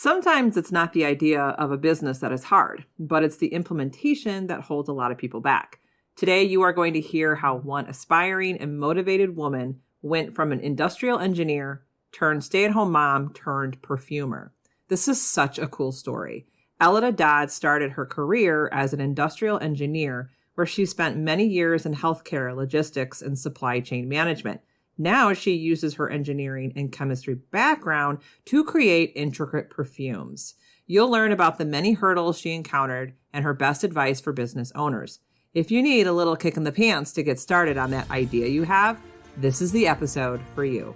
Sometimes it's not the idea of a business that is hard, but it's the implementation that holds a lot of people back. Today, you are going to hear how one aspiring and motivated woman went from an industrial engineer turned stay-at-home mom turned perfumer. This is such a cool story. Helida Dodd started her career as an industrial engineer, where she spent many years in healthcare, logistics, and supply chain management. Now she uses her engineering and chemistry background to create intricate perfumes. You'll learn about the many hurdles she encountered and her best advice for business owners. If you need a little kick in the pants to get started on that idea you have, this is the episode for you.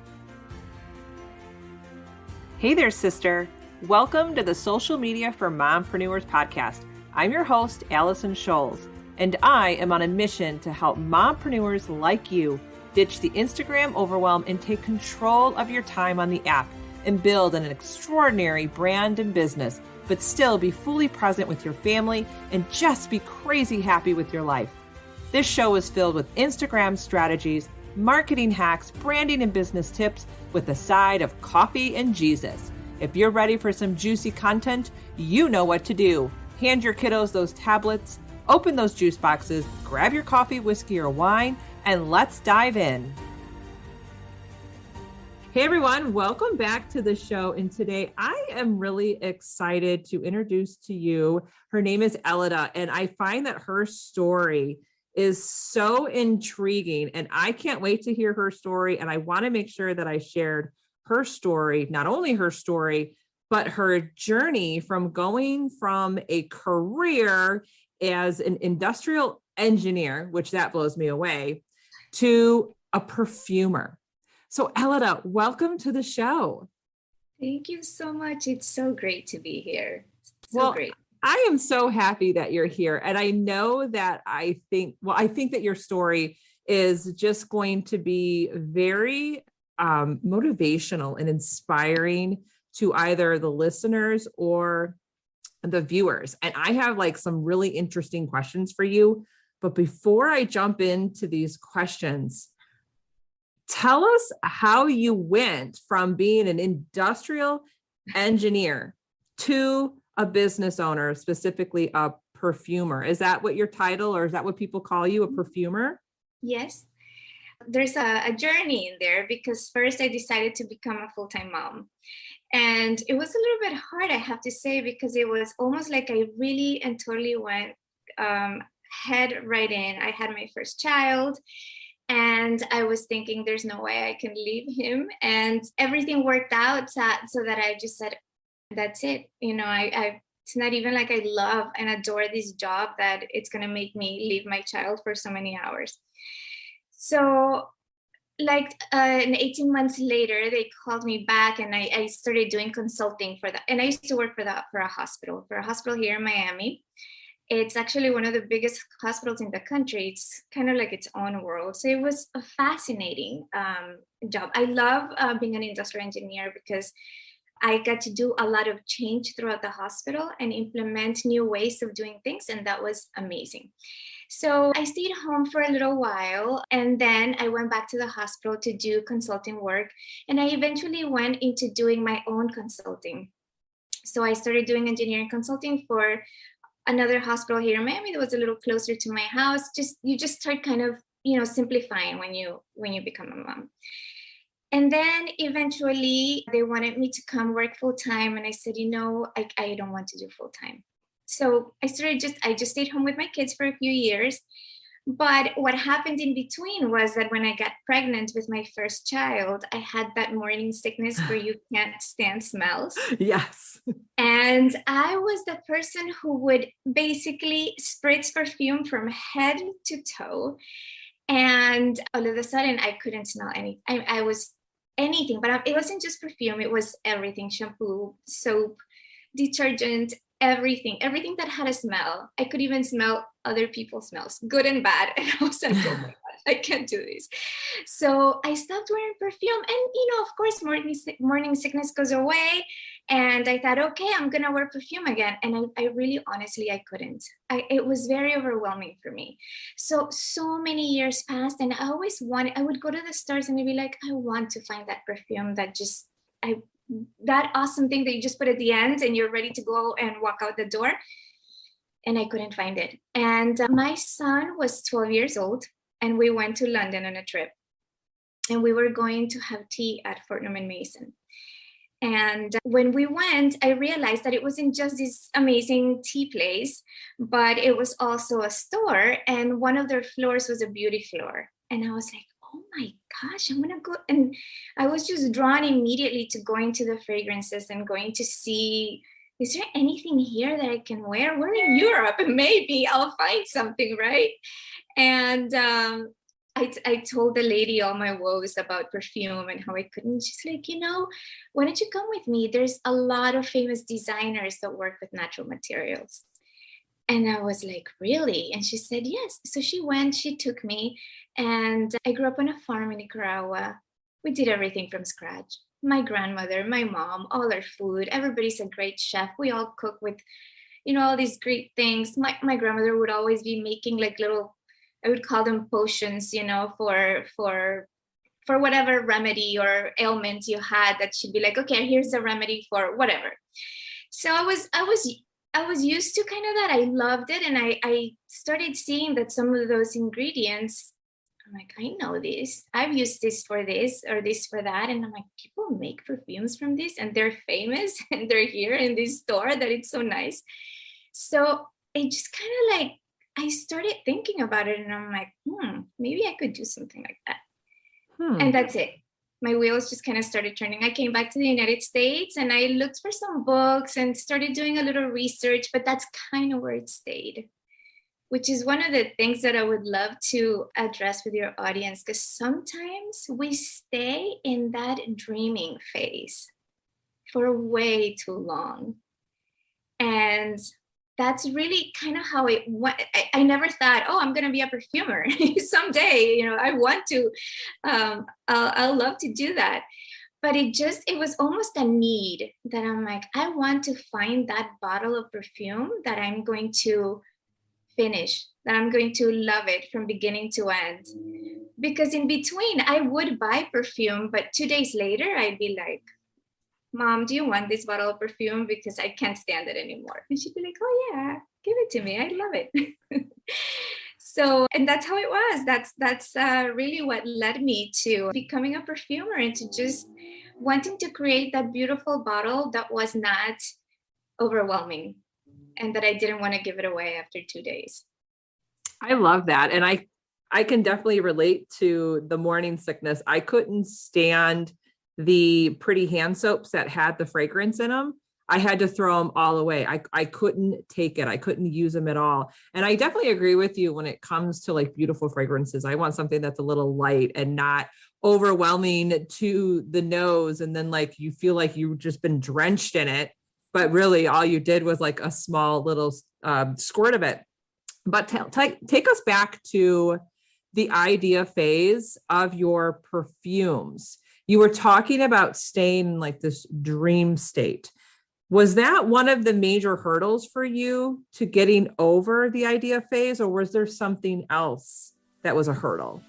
Hey there, sister. Welcome to the Social Media for Mompreneurs podcast. I'm your host, Allison Scholes, and I am on a mission to help mompreneurs like you ditch the Instagram overwhelm and take control of your time on the app and build an extraordinary brand and business, but still be fully present with your family and just be crazy happy with your life. This show is filled with Instagram strategies, marketing hacks, branding and business tips with a side of coffee and Jesus. If you're ready for some juicy content, you know what to do. Hand your kiddos those tablets, open those juice boxes, grab your coffee, whiskey, or wine, and let's dive in. Hey everyone, welcome back to the show. And today I am really excited to introduce to you, her name is Helida, and I find that her story is so intriguing and I can't wait to hear her story. And I want to make sure that I shared her story, not only her story, but her journey from going from a career as an industrial engineer, which that blows me away, to a perfumer. So Helida, welcome to the show. Thank you so much. It's so great to be here. Great. I am so happy that you're here. And I know that I think that your story is just going to be very motivational and inspiring to either the listeners or the viewers. And I have some really interesting questions for you. But before I jump into these questions, tell us how you went from being an industrial engineer to a business owner, specifically a perfumer. Is that what your title, or is that what people call you, a perfumer? Yes. There's a journey in there because first I decided to become a full-time mom. And it was a little bit hard, I have to say, because it was almost like I really and totally went head right in. I had my first child and I was thinking there's no way I can leave him. And everything worked out so that I just said, that's it. It's not even like I love and adore this job that it's going to make me leave my child for so many hours. So 18 months later, they called me back and I started doing consulting for that. And I used to work for a hospital here in Miami. It's actually one of the biggest hospitals in the country. It's kind of like its own world. So it was a fascinating job. I love being an industrial engineer because I got to do a lot of change throughout the hospital and implement new ways of doing things. And that was amazing. So I stayed home for a little while and then I went back to the hospital to do consulting work. And I eventually went into doing my own consulting. So I started doing engineering consulting for another hospital here in Miami that was a little closer to my house. You just start kind of, simplifying when you become a mom. And then eventually they wanted me to come work full time. And I said, I don't want to do full time. So I just stayed home with my kids for a few years. But what happened in between was that when I got pregnant with my first child, I had that morning sickness where you can't stand smells. Yes. And I was the person who would basically spritz perfume from head to toe. And all of a sudden I couldn't smell anything. I was anything, but it wasn't just perfume. It was everything: shampoo, soap, detergent, everything that had a smell. I could even smell other people's smells, good and bad. And I was like, oh my God, I can't do this. So I stopped wearing perfume. And, of course, morning sickness goes away. And I thought, okay, I'm going to wear perfume again. And I really, honestly, I couldn't. It was very overwhelming for me. So many years passed and I would go to the stores and I'd be like, I want to find that perfume that that awesome thing that you just put at the end and you're ready to go and walk out the door. And I couldn't find it. And my son was 12 years old, and we went to London on a trip. And we were going to have tea at Fortnum and Mason. And when we went, I realized that it wasn't just this amazing tea place, but it was also a store. And one of their floors was a beauty floor. And I was like, oh my gosh, I'm going to go. And I was just drawn immediately to going to the fragrances and going to see, is there anything here that I can wear? We're in Europe, and maybe I'll find something, right? And I told the lady all my woes about perfume and how I couldn't. She's like, why don't you come with me? There's a lot of famous designers that work with natural materials. And I was like, really? And she said, yes. So she went, she took me, and I grew up on a farm in Nicaragua. We did everything from scratch. My grandmother, my mom, all our food. Everybody's a great chef. We all cook with, all these great things. My grandmother would always be making like little, I would call them potions, for whatever remedy or ailment you had, that she'd be like, okay, here's the remedy for whatever. So I was used to kind of that. I loved it. And I started seeing that some of those ingredients, I'm like, I know this. I've used this for this or this for that. And I'm like, people make perfumes from this and they're famous and they're here in this store that it's so nice. So it just kind of like, I started thinking about it and I'm like, maybe I could do something like that. And that's it. My wheels just kind of started turning. I came back to the United States and I looked for some books and started doing a little research, but that's kind of where it stayed, which is one of the things that I would love to address with your audience, because sometimes we stay in that dreaming phase for way too long. And that's really kind of how it went. I never thought, I'm going to be a perfumer someday. I want to, I'll love to do that. But it was almost a need that I'm like, I want to find that bottle of perfume that I'm going to finish, that I'm going to love it from beginning to end. Because in between, I would buy perfume, but 2 days later, I'd be like, Mom, do you want this bottle of perfume? Because I can't stand it anymore. And she'd be like, oh yeah, give it to me. I love it. So, and that's how it was. That's really what led me to becoming a perfumer and to just wanting to create that beautiful bottle that was not overwhelming and that I didn't want to give it away after 2 days. I love that. And I can definitely relate to the morning sickness. I couldn't stand the pretty hand soaps that had the fragrance in them. I had to throw them all away. I couldn't take it. I couldn't use them at all. And I definitely agree with you when it comes to like beautiful fragrances. I want something that's a little light and not overwhelming to the nose. And then like, you feel like you've just been drenched in it, but really all you did was like a small little squirt of it. But take us back to the idea phase of your perfumes. You were talking about staying in like this dream state. Was that one of the major hurdles for you to getting over the idea phase, or was there something else that was a hurdle?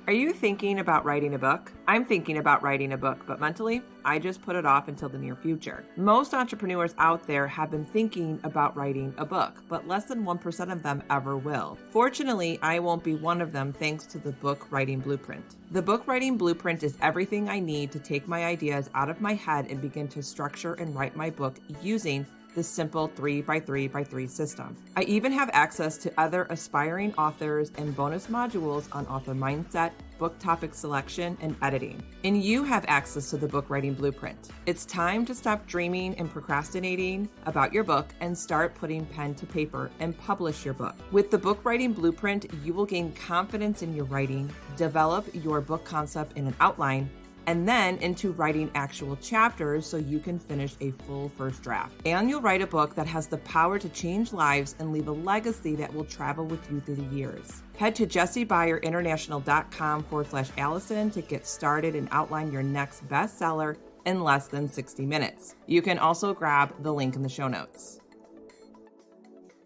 Are you thinking about writing a book? I'm thinking about writing a book, but mentally, I just put it off until the near future. Most entrepreneurs out there have been thinking about writing a book, but less than 1% of them ever will. Fortunately, I won't be one of them thanks to the Book Writing Blueprint. The Book Writing Blueprint is everything I need to take my ideas out of my head and begin to structure and write my book using the simple 3x3x3 system. I even have access to other aspiring authors and bonus modules on author mindset, book topic selection, and editing. And you have access to the Book Writing Blueprint. It's time to stop dreaming and procrastinating about your book and start putting pen to paper and publish your book. With the Book Writing Blueprint, you will gain confidence in your writing, develop your book concept in an outline, and then into writing actual chapters so you can finish a full first draft. And you'll write a book that has the power to change lives and leave a legacy that will travel with you through the years. Head to jessiebyerinternational.com/Allison to get started and outline your next bestseller in less than 60 minutes. You can also grab the link in the show notes.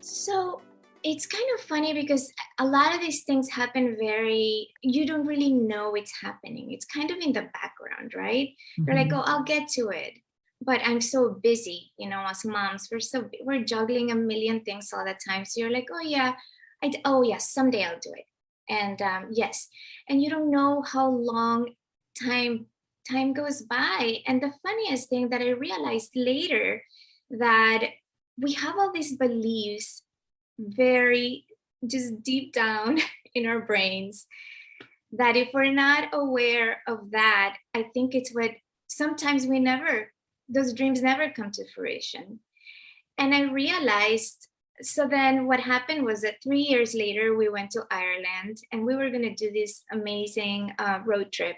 So it's kind of funny because a lot of these things happen you don't really know it's happening. It's kind of in the background. background, right? They're like, oh, I'll get to it. But I'm so busy, as moms, we're juggling a million things all the time. So you're like, oh yeah, someday I'll do it. And yes, and you don't know how long time goes by. And the funniest thing that I realized later, that we have all these beliefs very just deep down in our brains, that if we're not aware of that, I think it's what sometimes those dreams never come to fruition. And I realized, so then what happened was that 3 years later, we went to Ireland and we were going to do this amazing road trip.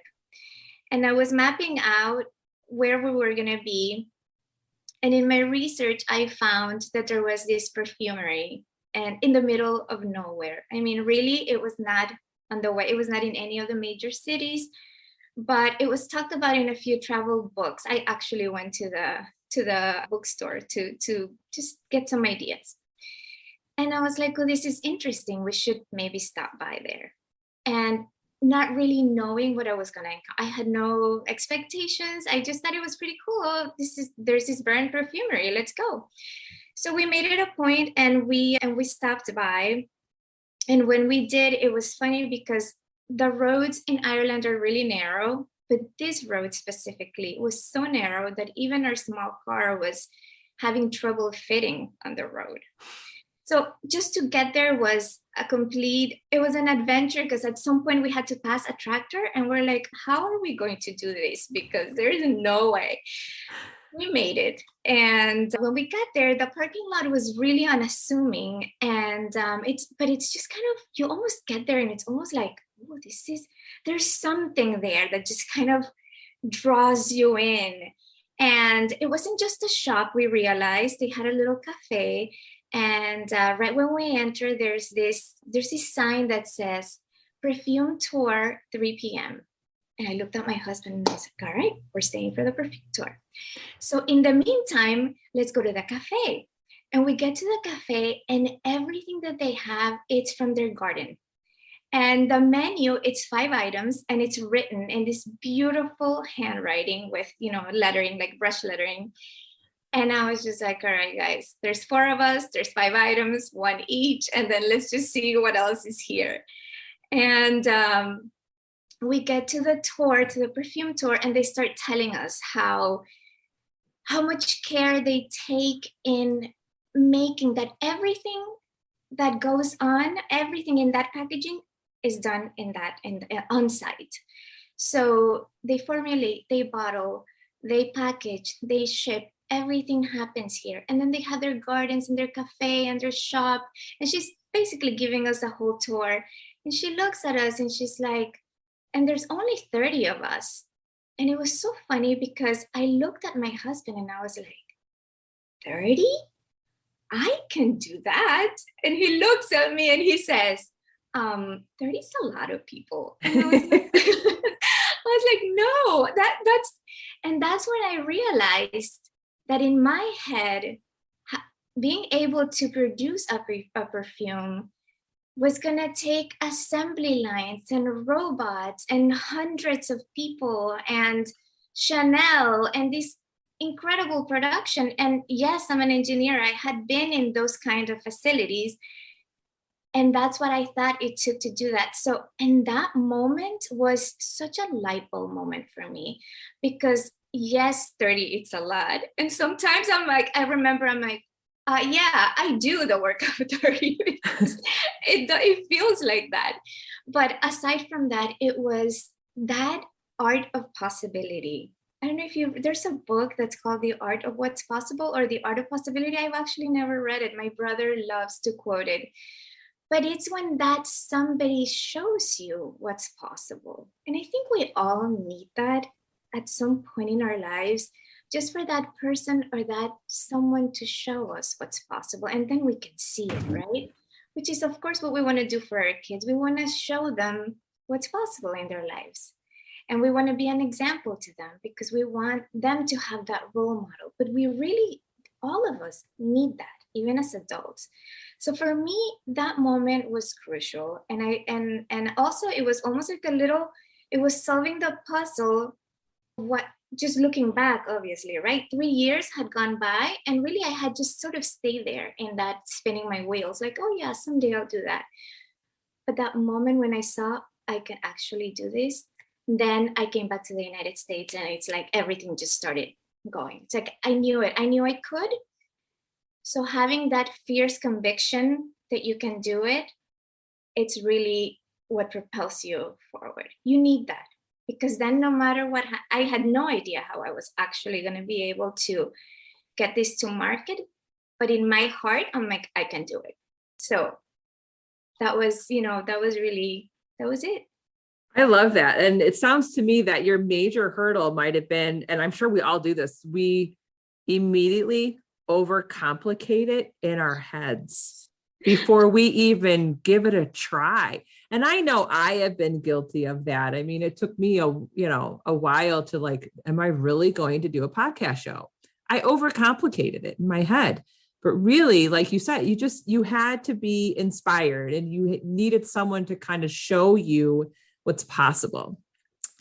And I was mapping out where we were going to be. And in my research, I found that there was this perfumery and in the middle of nowhere. I mean, really, it was not on the way. It was not in any of the major cities, but it was talked about in a few travel books. I actually went to the bookstore to just get some ideas. And I was like, oh, this is interesting. We should maybe stop by there. And not really knowing what I was going to encounter. I had no expectations. I just thought it was pretty cool. Oh, there's this brand perfumery. Let's go. So we made it a point and we stopped by. And when we did, it was funny because the roads in Ireland are really narrow, but this road specifically was so narrow that even our small car was having trouble fitting on the road. So just to get there was it was an adventure, because at some point we had to pass a tractor and we're like, how are we going to do this? Because there is no way. We made it. And when we got there, the parking lot was really unassuming. And it's just kind of, you almost get there and it's almost like, oh, there's something there that just kind of draws you in. And it wasn't just a shop, we realized. They had a little cafe. And right when we enter, there's this sign that says Perfume Tour 3 p.m. And I looked at my husband and I was like, all right, we're staying for the Perfume Tour. So in the meantime, let's go to the cafe. And we get to the cafe and everything that they have, it's from their garden. And the menu, it's 5 items and it's written in this beautiful handwriting with, lettering, like brush lettering. And I was just like, all right, guys, there's 4 of us, there's 5 items, 1 each, and then let's just see what else is here. And we get to the perfume tour, and they start telling us how much care they take in making that everything that goes on, everything in that packaging is done on site. So they formulate, they bottle, they package, they ship. Everything happens here. And then they have their gardens and their cafe and their shop. And she's basically giving us a whole tour. And she looks at us and she's like, and there's only 30 of us. And it was so funny because I looked at my husband and I was like, 30? I can do that. And he looks at me and he says, 30 is a lot of people. And I was like, no, that's when I realized that in my head, being able to produce a perfume was going to take assembly lines and robots and hundreds of people and Chanel and this incredible production. And yes, I'm an engineer. I had been in those kind of facilities. And that's what I thought it took to do that. So, and that moment was such a light bulb moment for me, because yes, 30, it's a lot. And sometimes I'm like, yeah, I do the work of 30 because it feels like that. But aside from that, it was that art of possibility. I don't know there's a book that's called The Art of What's Possible or The Art of Possibility. I've actually never read it. My brother loves to quote it. But it's when that somebody shows you what's possible. And I think we all need that at some point in our lives, just for that person or that someone to show us what's possible. And then we can see it, right? Which is, of course, what we want to do for our kids. We want to show them what's possible in their lives. And we want to be an example to them because we want them to have that role model. But we really, all of us need that, even as adults. So for me, that moment was crucial. And also it was almost like it was solving the puzzle what, just looking back, obviously, right? 3 years had gone by, and really I had just sort of stayed there in that spinning my wheels, like, oh yeah, someday I'll do that. But that moment when I saw I can actually do this, then I came back to the United States, and it's like everything just started going. It's like I knew it. I knew I could. So having that fierce conviction that you can do it, it's really what propels you forward. You need that, because then no matter what, I had no idea how I was actually going to be able to get this to market. But in my heart, I'm like, I can do it. So that was, that was it. I love that. And it sounds to me that your major hurdle might have been, and I'm sure we all do this, we immediately overcomplicate it in our heads before we even give it a try. And I know I have been guilty of that. I mean, it took me a while to like, am I really going to do a podcast show? I overcomplicated it in my head. But really, like you said, you had to be inspired, and you needed someone to kind of show you what's possible.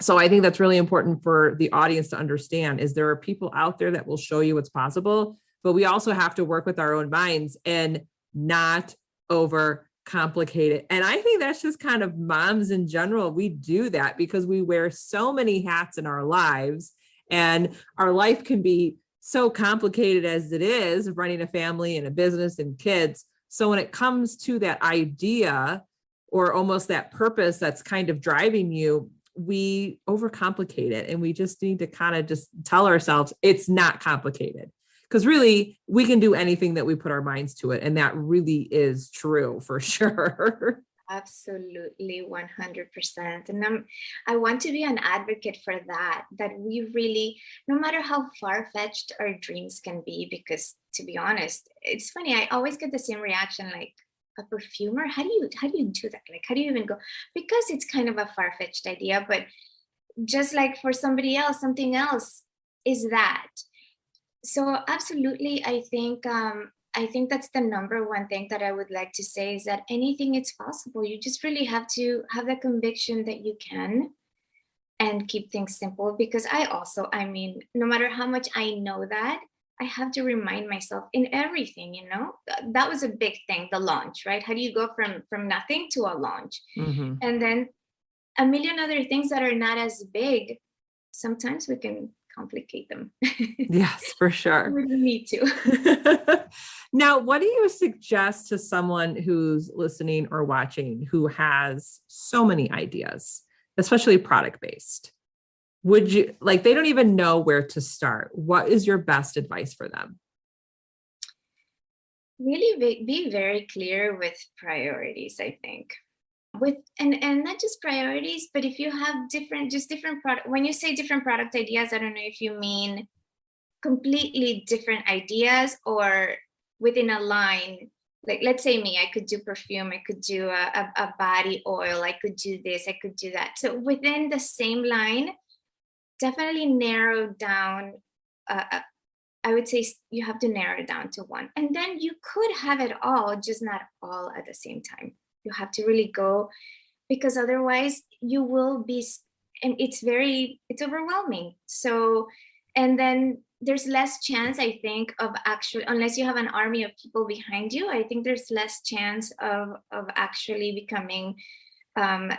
So I think that's really important for the audience to understand, is there are people out there that will show you what's possible, but we also have to work with our own minds and not overcomplicate it. And I think that's just kind of moms in general. We do that because we wear so many hats in our lives, and our life can be so complicated as it is, running a family and a business and kids. So when it comes to that idea or almost that purpose that's kind of driving you, we overcomplicate it. And we just need to kind of just tell ourselves it's not complicated, because really we can do anything that we put our minds to it. And that really is true for sure. Absolutely, 100%. And I want to be an advocate for that we really, no matter how far-fetched our dreams can be, because to be honest, it's funny, I always get the same reaction, like, a perfumer? How do you do that? Like, how do you even go? Because it's kind of a far-fetched idea, but just like for somebody else, something else is that. So absolutely, I think that's the number one thing that I would like to say, is that anything is possible. You just really have to have the conviction that you can, and keep things simple. Because I mean, no matter how much I know that, I have to remind myself in everything, that was a big thing, the launch, right? How do you go from nothing to a launch? Mm-hmm. And then a million other things that are not as big. Sometimes we can complicate them. Yes, for sure. We need to. Now, what do you suggest to someone who's listening or watching who has so many ideas, especially product-based? Would you, like, they don't even know where to start? What is your best advice for them? Really be very clear with priorities, I think. And not just priorities, but if you have different product, when you say different product ideas, I don't know if you mean completely different ideas or within a line. Like, let's say me, I could do perfume, I could do a body oil, I could do this, I could do that. So within the same line, definitely narrow down. I would say you have to narrow it down to one. And then you could have it all, just not all at the same time. You have to really go, because otherwise you will be, and it's overwhelming. So, and then there's less chance, I think, of actually, unless you have an army of people behind you, I think there's less chance of actually becoming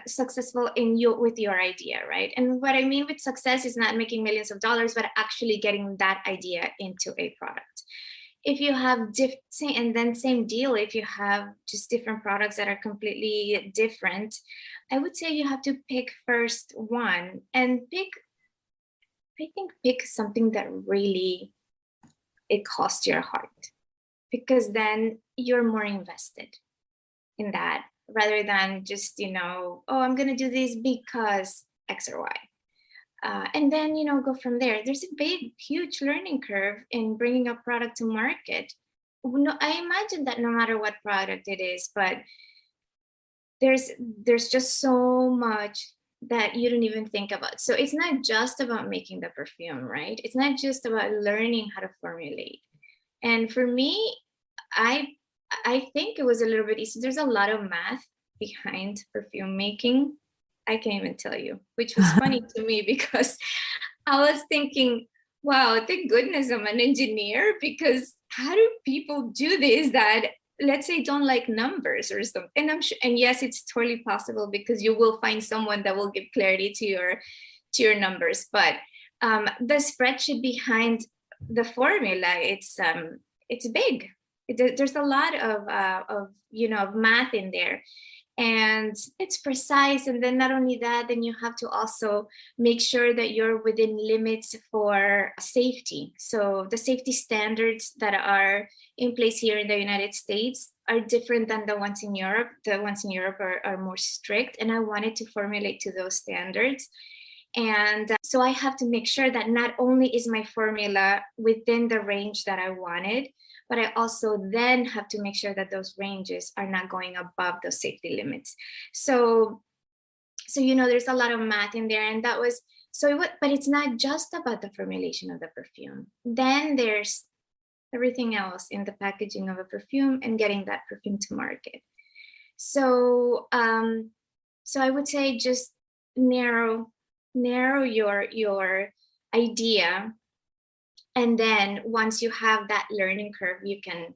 successful with your idea, right? And what I mean with success is not making millions of dollars, but actually getting that idea into a product. If you have and then same deal, if you have just different products that are completely different, I would say you have to pick first one, and pick something that really, it costs your heart, because then you're more invested in that, rather than just, oh, I'm going to do this because X or Y. And then, go from there. There's a big, huge learning curve in bringing a product to market. No, I imagine that no matter what product it is, but there's just so much that you don't even think about. So it's not just about making the perfume, right? It's not just about learning how to formulate. And for me, I think it was a little bit easy. There's a lot of math behind perfume making. I can't even tell you, which was funny to me, because I was thinking, wow, thank goodness I'm an engineer, because how do people do this that, let's say, don't like numbers or something? And I'm sure, and yes, it's totally possible, because you will find someone that will give clarity to your numbers. But the spreadsheet behind the formula, it's big. There's a lot of of math in there, and it's precise. And then not only that, then you have to also make sure that you're within limits for safety. So the safety standards that are in place here in the United States are different than the ones in Europe. The ones in Europe are more strict, and I wanted to formulate to those standards. And so I have to make sure that not only is my formula within the range that I wanted, but I also then have to make sure that those ranges are not going above those safety limits. So there's a lot of math in there, and that was but it's not just about the formulation of the perfume. Then there's everything else in the packaging of a perfume and getting that perfume to market. So I would say just narrow your idea, and then once you have that learning curve, you can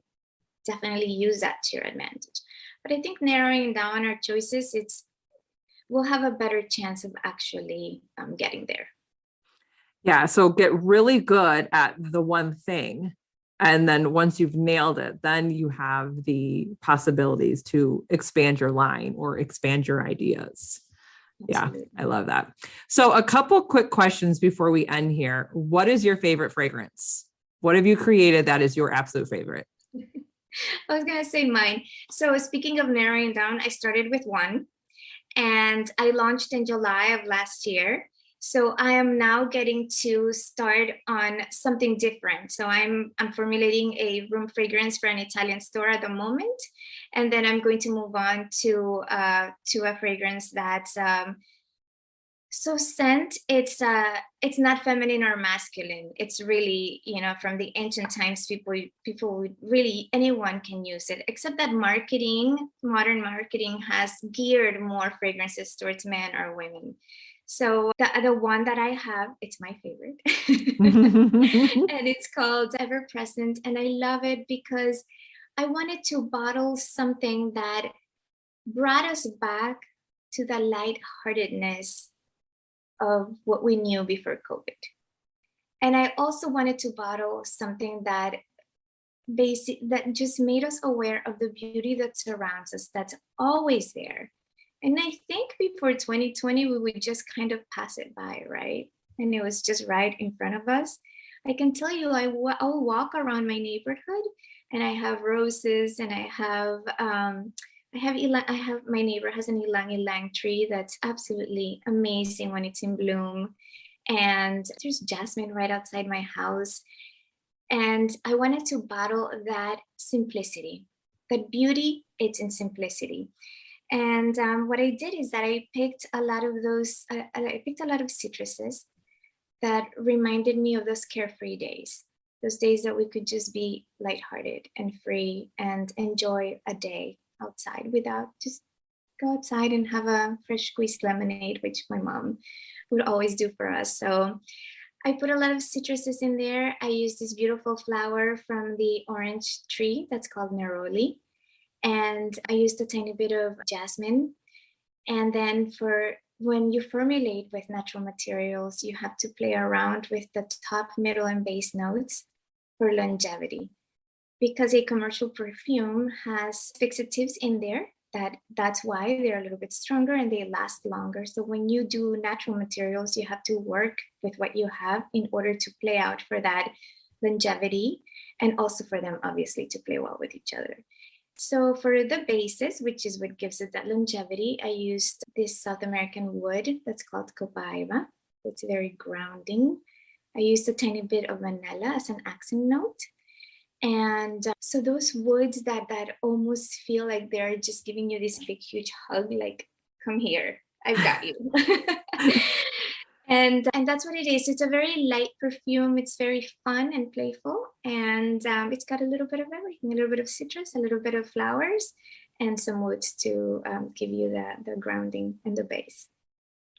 definitely use that to your advantage. But I think narrowing down our choices, we'll have a better chance of actually getting there. Yeah. So get really good at the one thing. And then once you've nailed it, then you have the possibilities to expand your line or expand your ideas. Absolutely. Yeah, I love that. So a couple quick questions before we end here. What is your favorite fragrance? What have you created that is your absolute favorite? I was going to say mine. So speaking of narrowing down, I started with one, and I launched in July of last year. So I am now getting to start on something different. So I'm formulating a room fragrance for an Italian store at the moment, and then I'm going to move on to a fragrance that's so scent. It's not feminine or masculine. It's really, from the ancient times, people would really, anyone can use it, except that modern marketing has geared more fragrances towards men or women. So the one that I have, it's my favorite. And it's called Ever Present. And I love it because I wanted to bottle something that brought us back to the lightheartedness of what we knew before COVID. And I also wanted to bottle something that just made us aware of the beauty that surrounds us, that's always there. And I think before 2020, we would just kind of pass it by, right? And it was just right in front of us. I can tell you, I'll walk around my neighborhood, and I have roses, and I have my neighbor has an ylang ylang tree that's absolutely amazing when it's in bloom. And there's jasmine right outside my house. And I wanted to bottle that simplicity, that beauty, it's in simplicity. And what I did is that I picked a lot of citruses that reminded me of those carefree days, those days that we could just be lighthearted and free and enjoy a day outside, without just go outside and have a fresh squeezed lemonade, which my mom would always do for us. So I put a lot of citruses in there. I used this beautiful flower from the orange tree that's called neroli. And I used a tiny bit of jasmine. And then for when you formulate with natural materials, you have to play around with the top, middle, and base notes for longevity. Because a commercial perfume has fixatives in there, that's why they're a little bit stronger and they last longer. So when you do natural materials, you have to work with what you have in order to play out for that longevity, and also for them, obviously, to play well with each other. So for the bases, which is what gives it that longevity, I used this South American wood that's called copaiba. It's very grounding. I used a tiny bit of vanilla as an accent note. And so those woods that almost feel like they're just giving you this big, huge hug, like, come here, I've got you. And that's what it is. It's a very light perfume. It's very fun and playful. And it's got a little bit of everything, a little bit of citrus, a little bit of flowers, and some woods to give you the grounding and the base.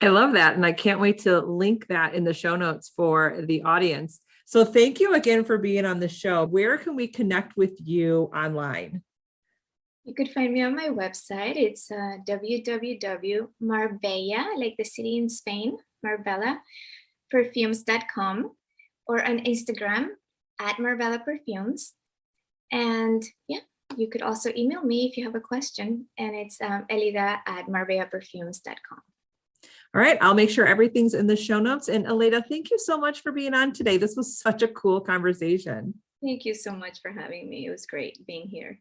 I love that. And I can't wait to link that in the show notes for the audience. So thank you again for being on the show. Where can we connect with you online? You could find me on my website. It's www.marbella, like the city in Spain, Marbella, perfumes.com, or on Instagram at Marbella Perfumes. And yeah, you could also email me if you have a question, and it's elida@marbellaperfumes.com. All right. I'll make sure everything's in the show notes. And Helida, thank you so much for being on today. This was such a cool conversation. Thank you so much for having me. It was great being here.